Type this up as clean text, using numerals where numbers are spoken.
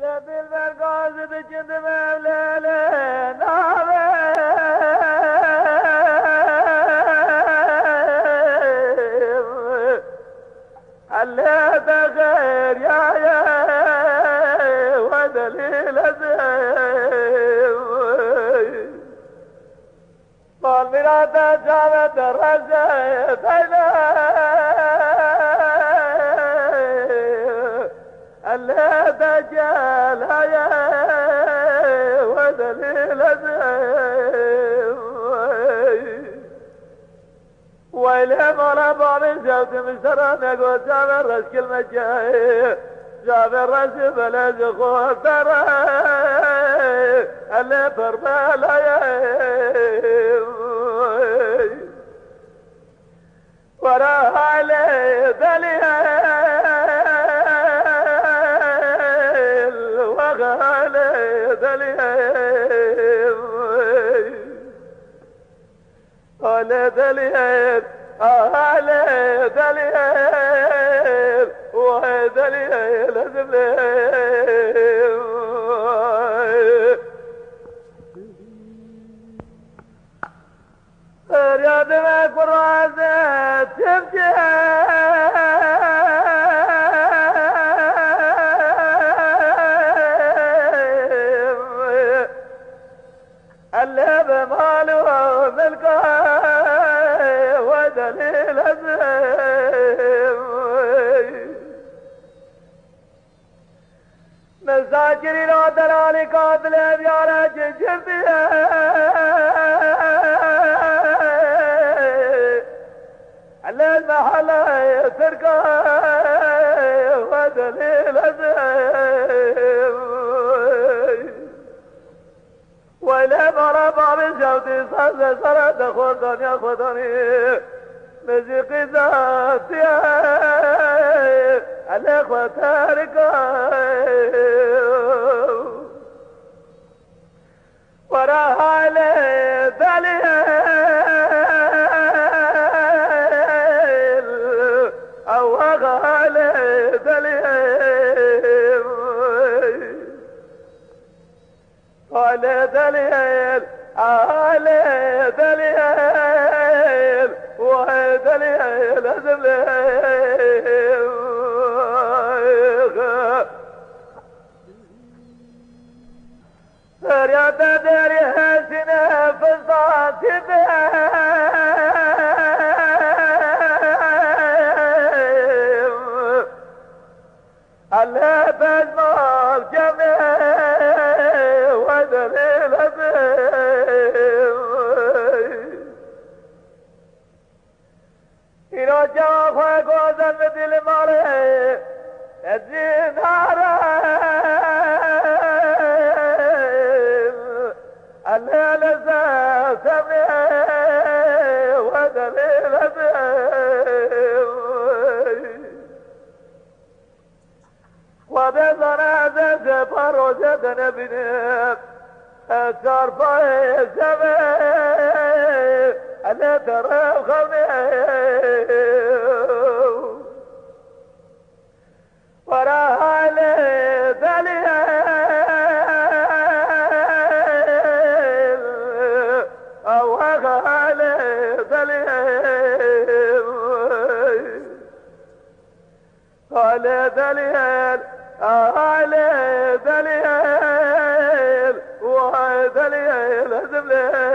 لا بالبرقازة جندم لا نابي عليت خير يا ودليل زين قال مرادا جابت الرزق بينا اللي دجال يا ودليل زين ويلي مولا بابي جوتي مشتران يقول جاب الرز كلمة جاي جاب الرز بلد خطر اللي بربلا يا ورا علي دليل وغالي دليل علي دليل علي دليل ودليل زبليل رياض ما قرازة تبكي اللي بماله ملكه ودليل زين مساكرين ودلالي قاتل بيانا جنبي على المحلة يتركه ودليل زين وإلى مرابع من شوتي صلى صلاة خردان ياخذني مزيقي ذاتي الإخوة تاركه وراها عليه دليل أو عليه دليل عليه دليل عليه دليل ودليل زبليل رياض داري هاسنا فصات الله بجمال جميع ودليل زين إنو جاخوا قوزن بدل مالي الدين الله لزا سمي ودليل زين وبزنا زي فروجة نبينا أسار فاي زمي اللي ترى خوني وراها علي دليل أو علي دليل علي دليل علي دليل ودليل زبليل